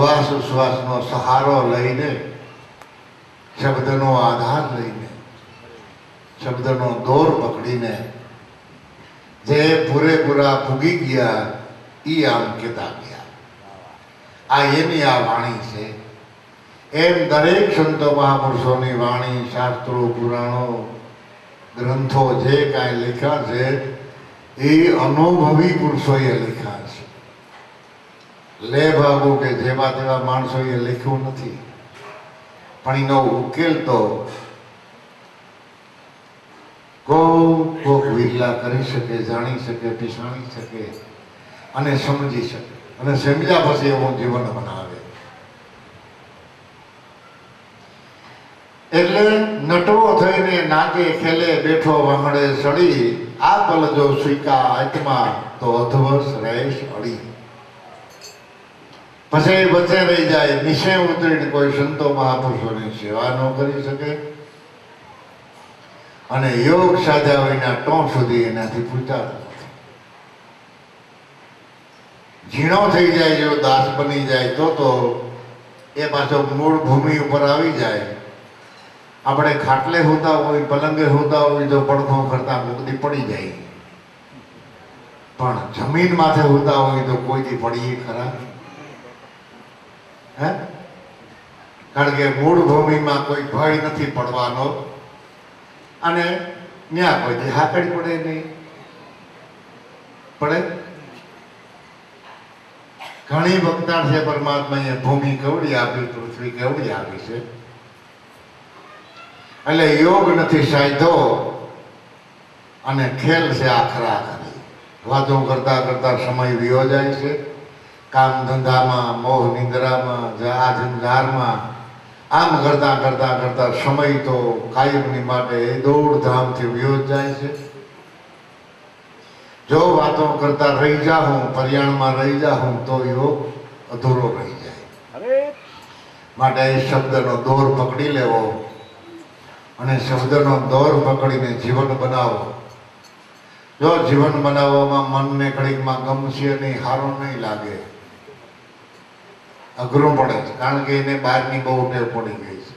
શ્વાસ ઉશ્વાસનો સહારો લઈને, શબ્દનો આધાર લઈને, શબ્દનો દોર પકડીને જે પૂરેપૂરા ભૂગી ગયા એ આમ કહેતા ગયા. આ એની આ વાણી છે. એમ દરેક સંતો મહાપુરુષોની વાણી, શાસ્ત્રો, પુરાણો, ગ્રંથો જે કાંઈ લખ્યા છે એ અનુભવી પુરુષોએ લખ્યા છે. લે ભાગુ કે જેવા તેવા માણસોએ લખ્યું નથી. પણ એનો ઉકેલ તો કોક વિરલા કરી શકે, જાણી શકે, પીસાણી શકે અને સમજી શકે, અને સમજ્યા પછી એવું જીવન બનાવે. એટલે નટવો થઈને નાકે ખેલે બેઠો વાંગડે સડી, આ પલ જો સ્વીકા આત્મા તો અધવસ રહેશ અડી. પછી વચ્ચે રહી જાય, નીચે ઉતરીને કોઈ સંતો મહાપુરુષોની સેવા ન કરી શકે, અને યોગ સાધ્યા વિના ટોં સુધી એનાથી પૂછાતું નથી. ઝીણો થઈ જાય, જો દાસ બની જાય તો એ પાછો મૂળ ભૂમિ ઉપર આવી જાય. આપણે ખાટલે હોતા હોય, પલંગે હોતા હોય તો પડખો કરતા મુક્તિ પડી જાય, પણ જમીન માથે હોતા હોય તો કોઈથી પડીએ ખરા? હે? કારણ કે મૂળ ભૂમિમાં કોઈ ભય નથી પડવાનો, અને ત્યાં કોઈથી હાકડી પડે નહીં. પડે? ઘણી વખત છે પરમાત્માએ ભૂમિ કેવડી આપી, પૃથ્વી કેવડી આપી છે. એટલે યોગ નથી સાધ્યો અને ખેલ છે આખરા આખરી. વાતો કરતા કરતા સમય વિયો જાય છે, કામ ધંધામાં, મોહ નિંદ્રામાં, આ ઝંઝારમાં. આમ કરતા કરતા કરતા સમય તો કાયમની માટે દોડધામથી વિયો જાય છે. જો વાતો કરતા રહી જાઉં, પર્યાણમાં રહી જાઉં તો યોગ અધૂરો રહી જાય. માટે એ શબ્દનો દોર પકડી લેવો અને શબ્દનો દોર પકડીને જીવન બનાવો. જો જીવન બનાવવામાં મનને ઘડીકમાં ગમશે નહીં, સારું નહીં લાગે, અઘરું પડે છે. કારણ કે એને બહારની બહુ ટેવ પડી ગઈ છે.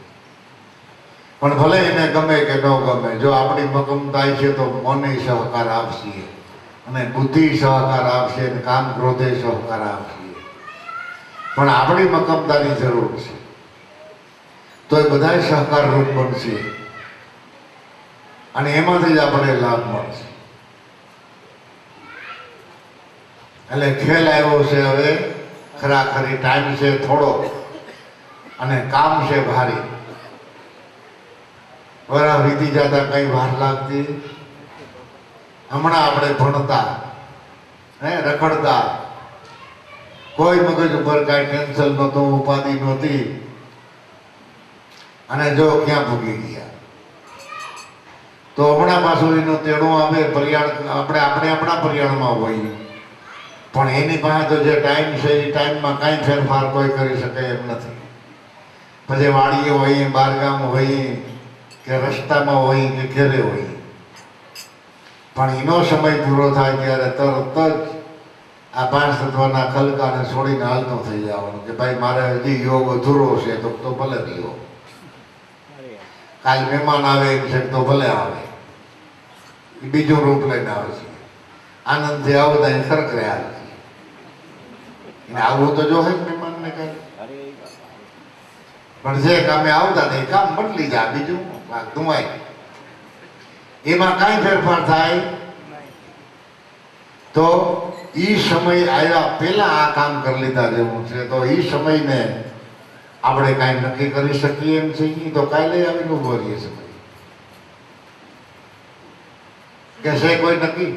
પણ ભલે એને ગમે કે ન ગમે, જો આપણી મગમતાઈ છે તો મને સહકાર આપશે, અને બુદ્ધિ સહકાર આપશે, અને કામ ક્રોધે સહકાર આપશે. પણ આપણી મક્કમતાની જરૂર છે, તો એ બધા સહકારરૂપ બનશે, અને એમાંથી જ આપણે લાભ મળશે. એટલે ખેલ આવ્યો છે હવે. ખરાખરી ટાઈમ છે થોડો, અને કામ છે ભારી. વરા વીતી જતા કઈ વાર લાગતી. હમણાં આપણે ભણતા, રખડતા, કોઈ મગજ ઉપર કાંઈ ટેન્શન નહોતું, ઉપાધિ નહોતી, અને જો ક્યાં ભૂગી ગયા. તો હમણાં પાછું એનો તેડો આવે. પર્યાણ આપણે આપણા પર્યાણમાં હોઈએ, પણ એની પાસે તો જે ટાઈમ છે એ ટાઈમમાં કાંઈ ફેરફાર કોઈ કરી શકે એમ નથી. પછી વાડીએ હોઈએ, બારગામ હોઈએ, કે રસ્તામાં હોઈએ, કે ઘેરે હોઈએ, પણ એનો સમય પૂરો થાય ત્યારે તરત જ આ 5 તત્વના ખલકાને છોડીને હાલતો થઈ જવાનું કે ભાઈ મારે હજી યોગ અધૂરો છે. તો ભલે રહ્યો, કાલ મહેમાન આવે એમ છે તો ભલે આવે, એ બીજું રૂપ લઈને આવે છે. આનંદથી આવતા એ ખરખરે આવે છે. આવું તો જો મહેમાનને કઈ, પણ જે કામે આવતા એ કામ બદલી જાય, બીજું ધુમાય. એમાં કાંઈ ફેરફાર થાય તો એ સમય આવ્યા પહેલા આ કામ કરી લીધા જેવું છે. તો એ સમયને આપણે કાંઈ નક્કી કરી શકીએ એમ છે? તો કાલે આવીને ઉભો રહીએ સમય કે છે કોઈ નક્કી?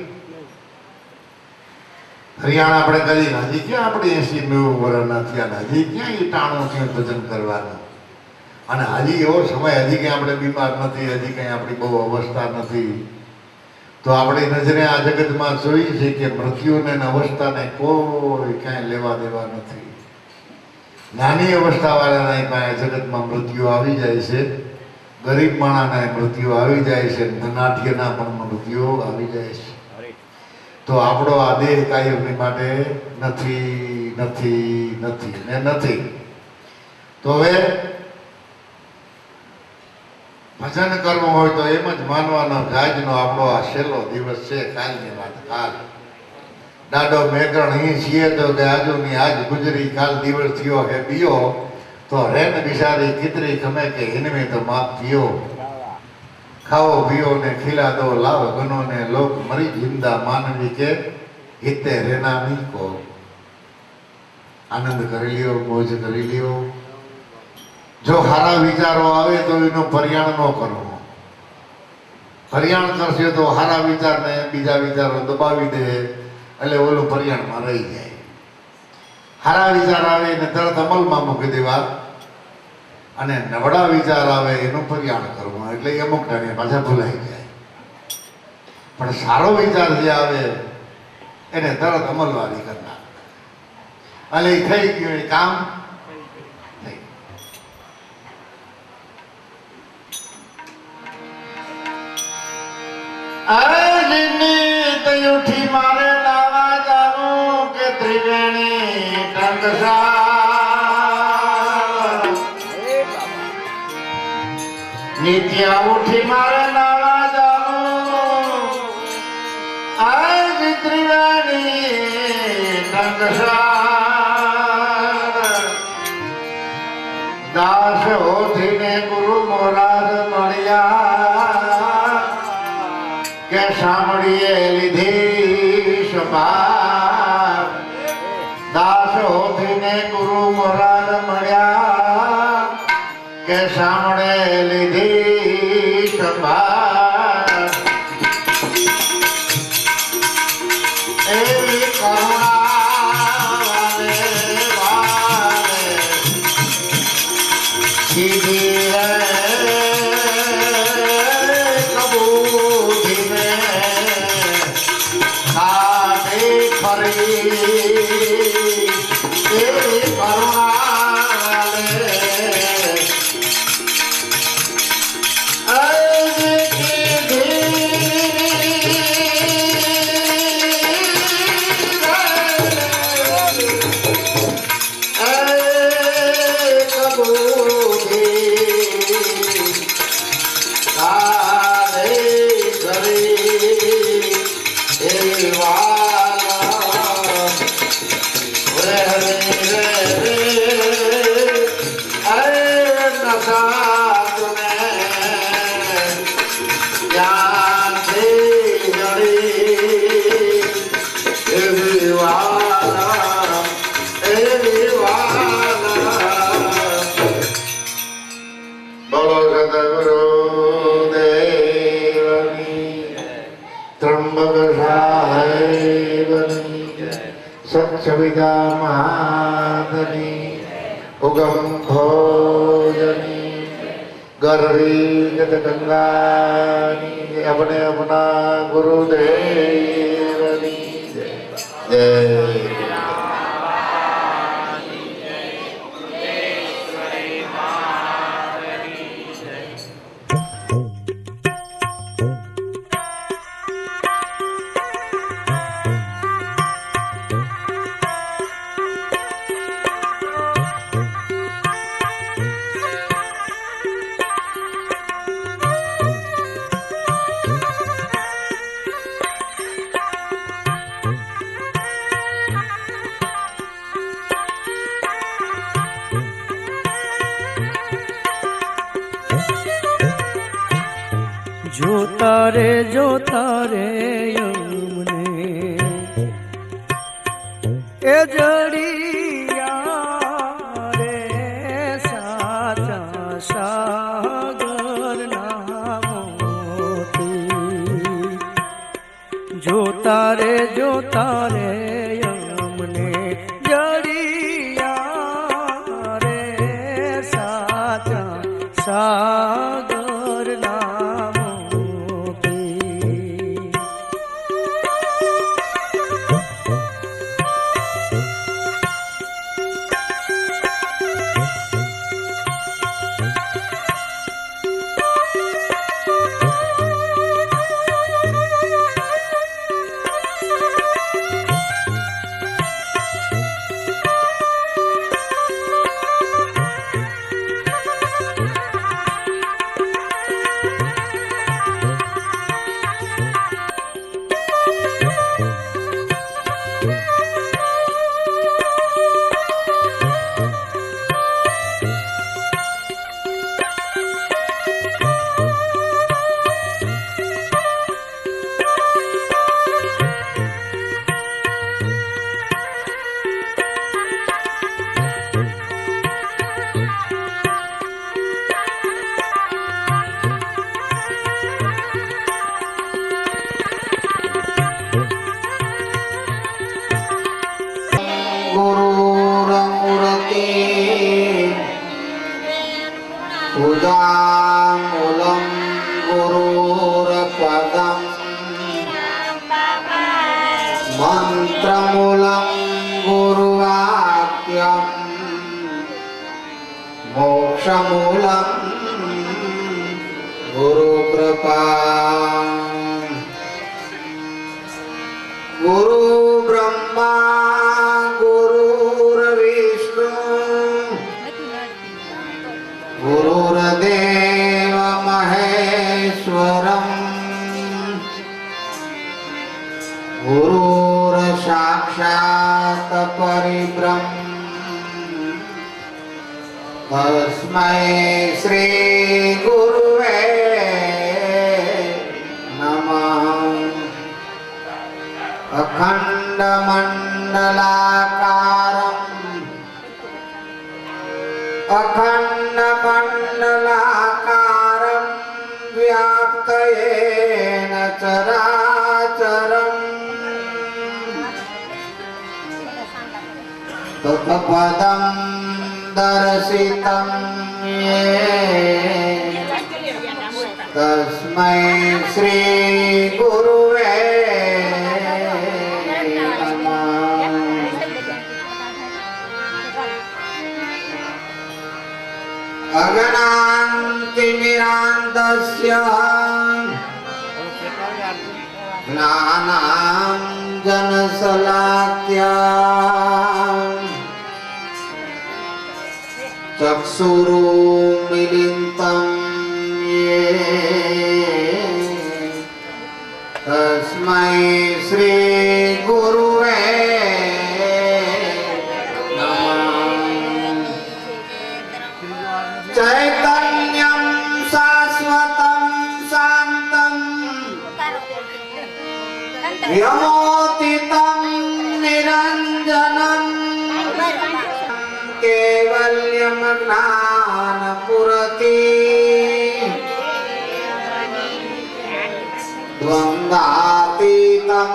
હરિયાણા આપણે કરી, હજી ક્યાં આપણે 80-90 વર્ષના થયા, હજી ક્યાં એ ટાણું છે ભજન કરવાનું. અને હજી એવો સમય, હજી કંઈ આપણે બીમાર નથી, હજી કંઈ આપણી બહુ અવસ્થા નથી. તો આપણી નજરે આ જગતમાં જોઈ છે કે મૃત્યુને અવસ્થાને કોઈ કાંઈ લેવા દેવા નથી. નાની અવસ્થાવાળાને કાંઈ જગતમાં મૃત્યુ આવી જાય છે, ગરીબ માણસના મૃત્યુ આવી જાય છે, ધનાઢ્યના પણ મૃત્યુ આવી જાય છે. તો આપણો આ દેહ કાયમની માટે નથી, નથી, નથી ને નથી. તો હવે ભજન કરવું હોય તો એમ જ માનવાનો આજનો આપણો આ છેલ્લો દિવસ છે. કાલની વાત કાલ ડાડો મેઘણ અહીં છીએ તો કે આજુની આજ ગુજરી કાલ દિવસ થયો હે બીયો તો રેન બિચારી કિતરી ખમે કે હિનમે તો માપ પીઓ ખાઓ પીઓ ને ખીલા દો લાવ ગનો ને લોક મરી જિંદા માનવી કે હિતે રેના નહીં કો. આનંદ કરી લ્યો, મોજ કરી લ્યો. જો સારા વિચારો આવે તો એનો પર્યાણ ન કરવો. પર્યાણ કરશે તો સારા વિચારને બીજા વિચારો દબાવી દે એટલે ઓલું પર્યાણમાં રહી જાય. સારા વિચાર આવે એને તરત અમલમાં મૂકી દેવા અને નબળા વિચાર આવે એનું પર્યાણ કરવું એટલે અમુક ટાઈમે પાછા ભૂલાઈ જાય. પણ સારો વિચાર જે આવે એને તરત અમલવારી કરનાર એટલે થઈ ગયું એ કામ થઈ. ઉઠી મારે લાવા જાવું કે ત્રિવેણી ટંકસા નિત્યા ઉઠી મારે લાવા જાવું આજ ત્રિવેણી ટંકસા દાસ હોતીને ગુરુ મોરાર મળ્યા કે સાંભળીએ લીધી સંભાળ. દાસ હોતીને ગુરુ મોરાર મળ્યા કે સાંભળે લીધી સંભાળ. એવી કરુણા વાલે વાલે સીધી રે સવિતા મહાદની ઉગમ ભોજની ગરવી જત ગંગાની अपने अपना गुरुदेवनी जय. જોતા રે યમને એ જડિયા રે સાચા સાગર ના મોતી. જોતા રે યમને જડિયા રે સાચા સાગર ના उदामूलं गुरुरपदम् मन्त्रमूलं गुरुवाक्यम् मोक्षमूलं गुरुकृपा गुरु ब्रह्मा गुरुर्विष्णु गुरुर्देव महेश्वरम् गुरुर्साक्षात् परिब्रह्म तस्मै श्री गुरुवे नमः। अखण्डमण्डलाकारं व्याप्तयेन चराचरम् तत्पदं दर्शितं येन तस्मै श्री गुरुवे अगनान्तिमिरान्तस्य ज्ञानाञ्जनशलाकया चक्षुरुन्मीलितं येन तस्मै श्री गुरुवे चैतन्यं शाश्वतं शान्तं व्योतितं निरञ्जनं केवल्यं ज्ञानपूरति द्वन्द्वातीतं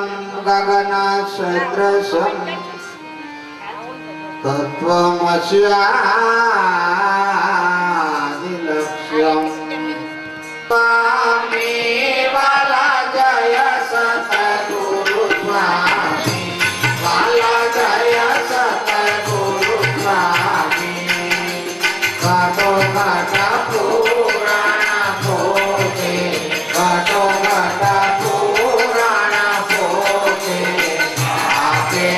गगनसदृशं तत्त्वमस्यादिलक्ष्यम् स्वामी वाला जय सतगुरु स्वामी वाला जय सतगुरु स्वामी घटो घट पुराण पोते घटो घट पुराण पोते आपे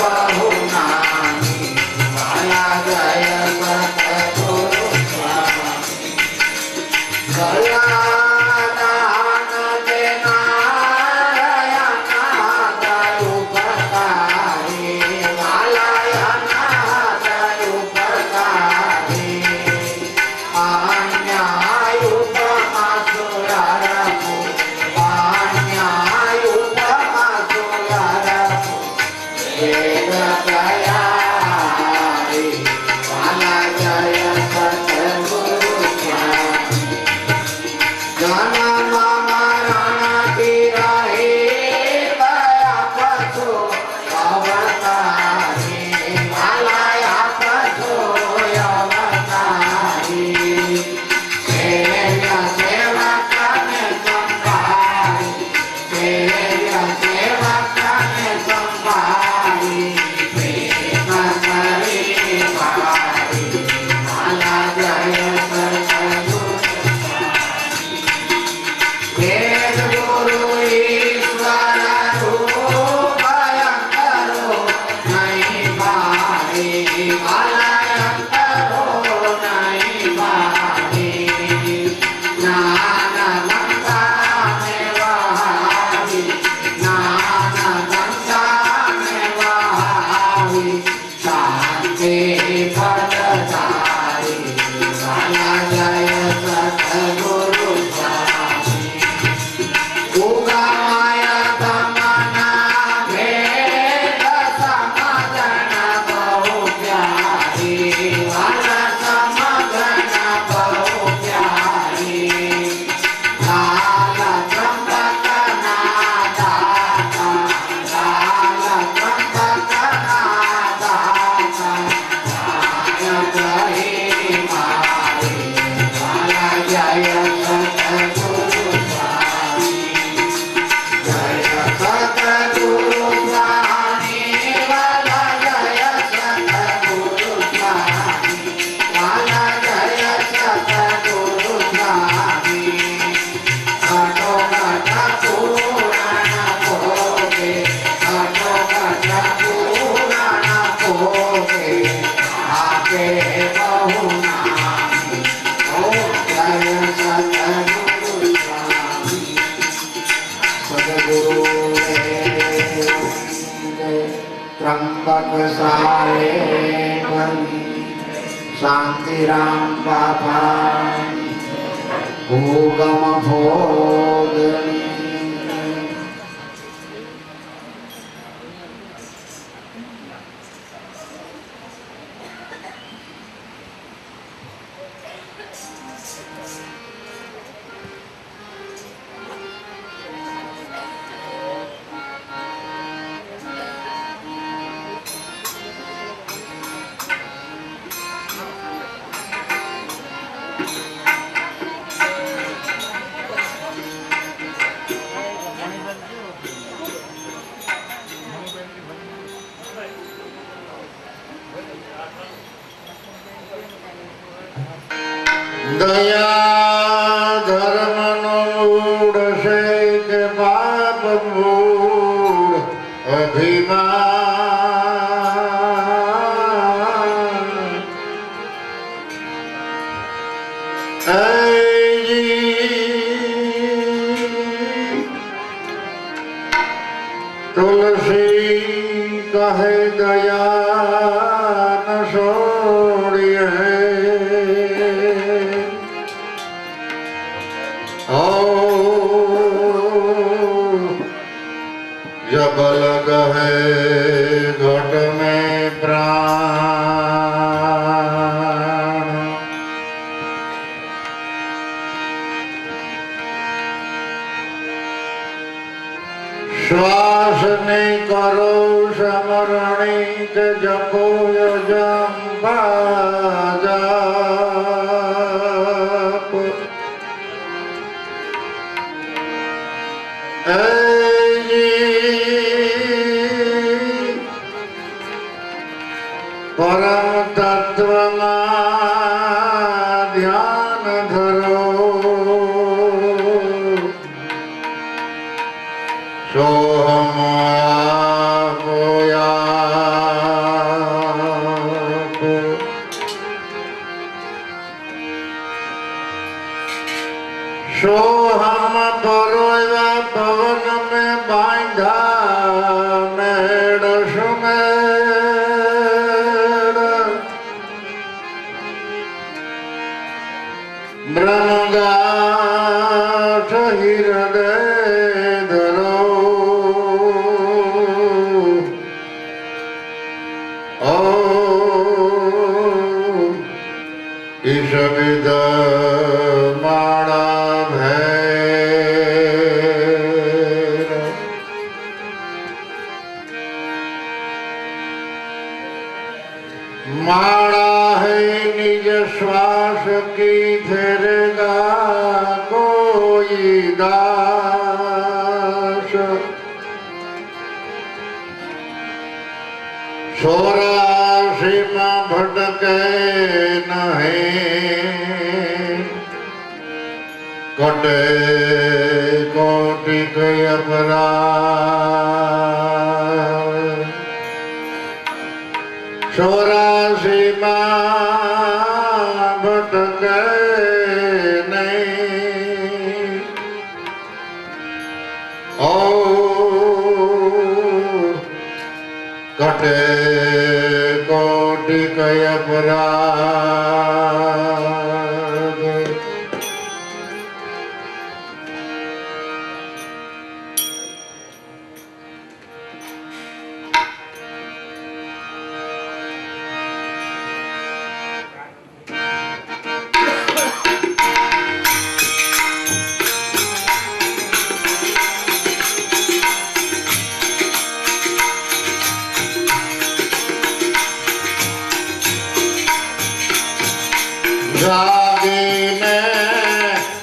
बहु नामी वाला जय सतगुरु के बहु नामी ओम जय सतगुरु स्वामी सदगुरु त्र्यंबक सारे बलि शांतिराम बाबा भोगम भोगनी दया धर्म मूढ़ से के पाप मूढ़ अभिमान तुलसी कहे दया न छोड़िए जब लग है घट में प्राण श्वास ने करो समरणी के जपो यजम्बा जाप परम तत्व ध्यान धरो सोहम सोहम परोया पवन में बांधा मेड़ सुमेड़ ब्रह्मगाठ हृदय धरो ओ ईश विद माड़ा माड़ा है निज श्वास की फेरेगा कोई दास 84 में भटके नहीं कटे कोटिक अपराध 84 में भटके नहीं ओ कटे कोटिक अपराध जागीने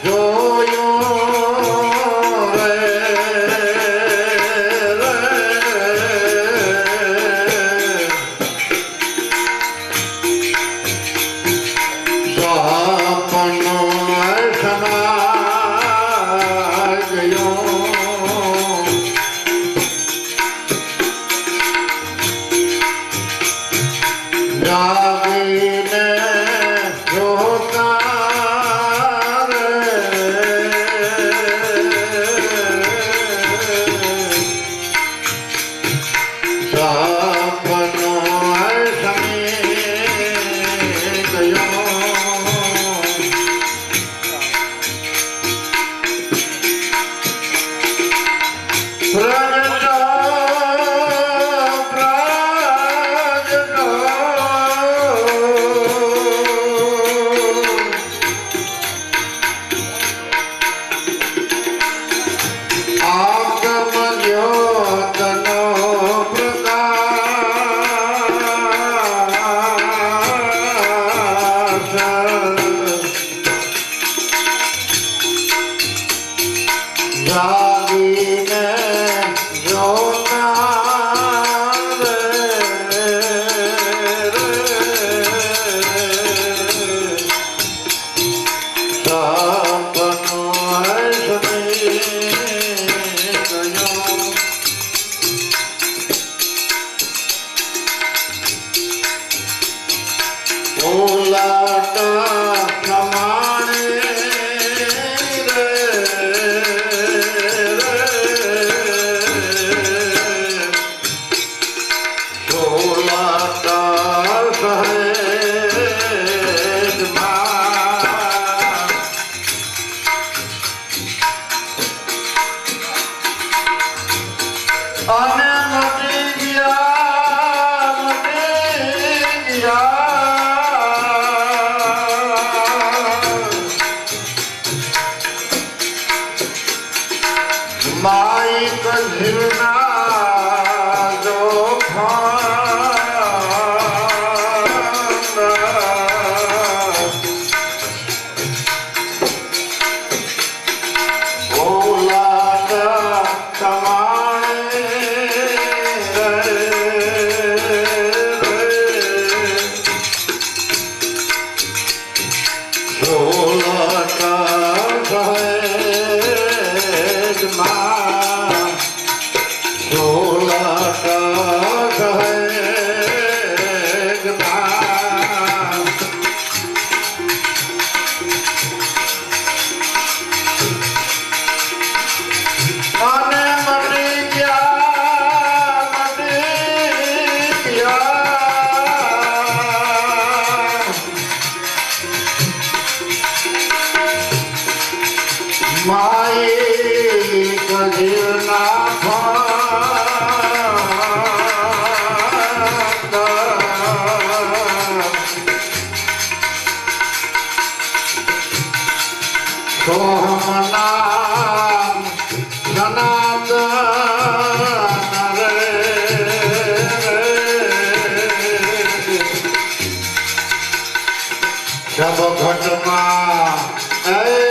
जोयो रे सपनो समाज गयो जागीने લાટા સમાણે રે લાટા સહેજ અને મટી ગયા માઈ કઝિરના ઓલા તમારે માઈ કજીરના સોમનામ જનાર્દન શબ ઘટમાં એ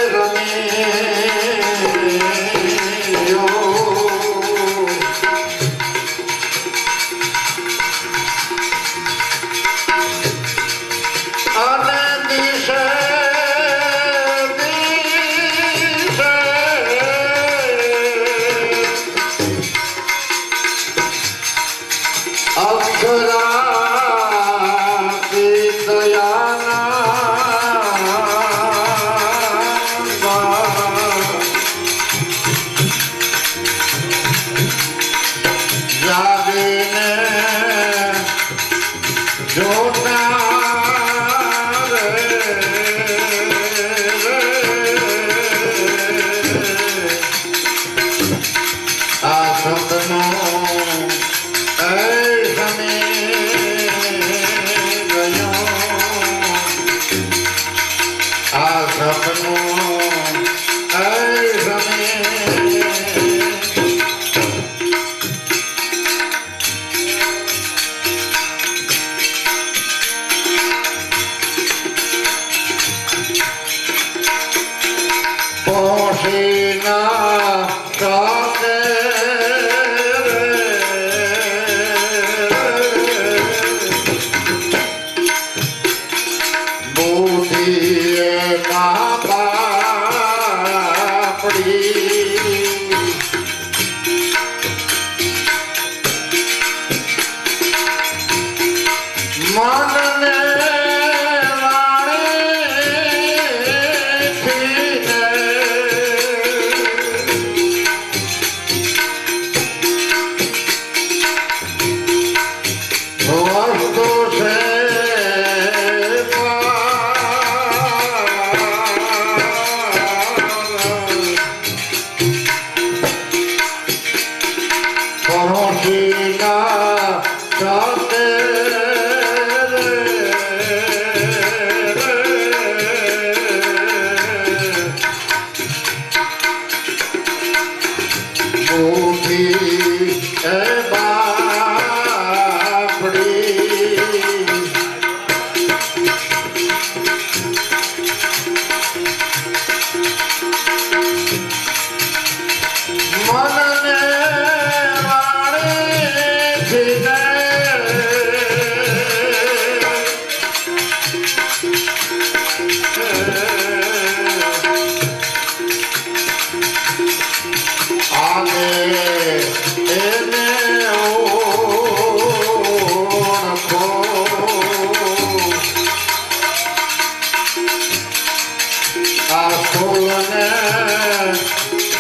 ભૂલને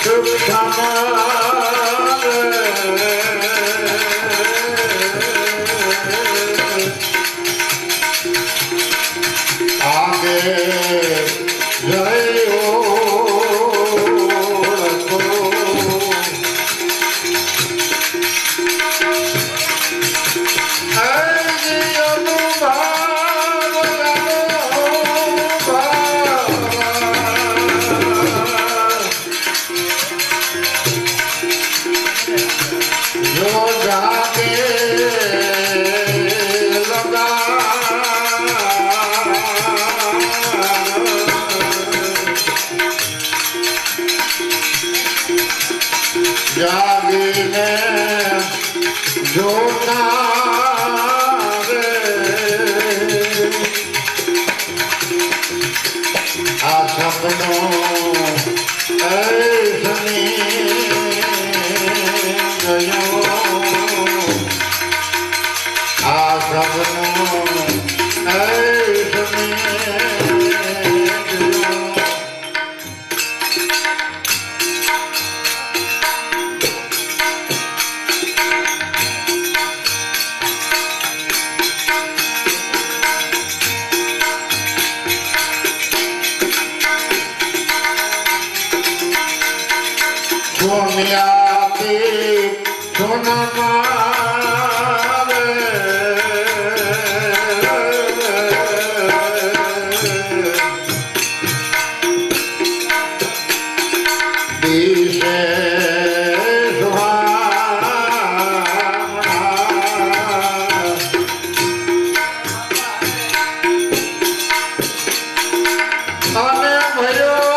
સુખ આગે જયો જાગીને જોતા રે આ સપનો ગયો આ સપનો સોનિયાથી સોનામાં દિશે અને ભયો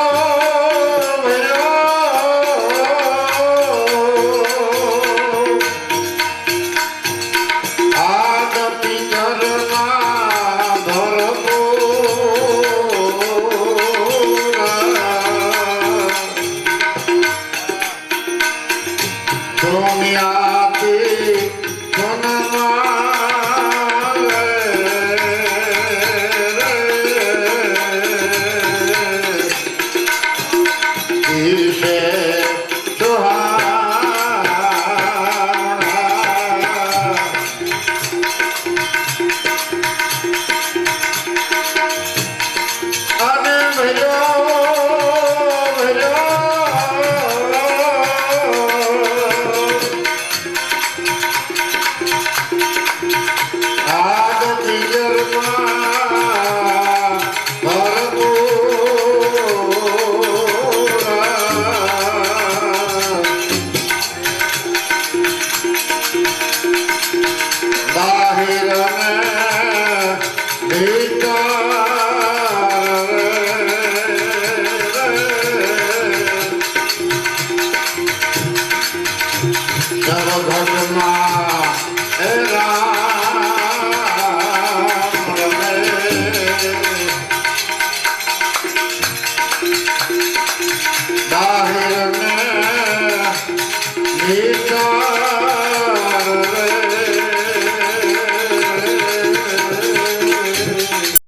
Hare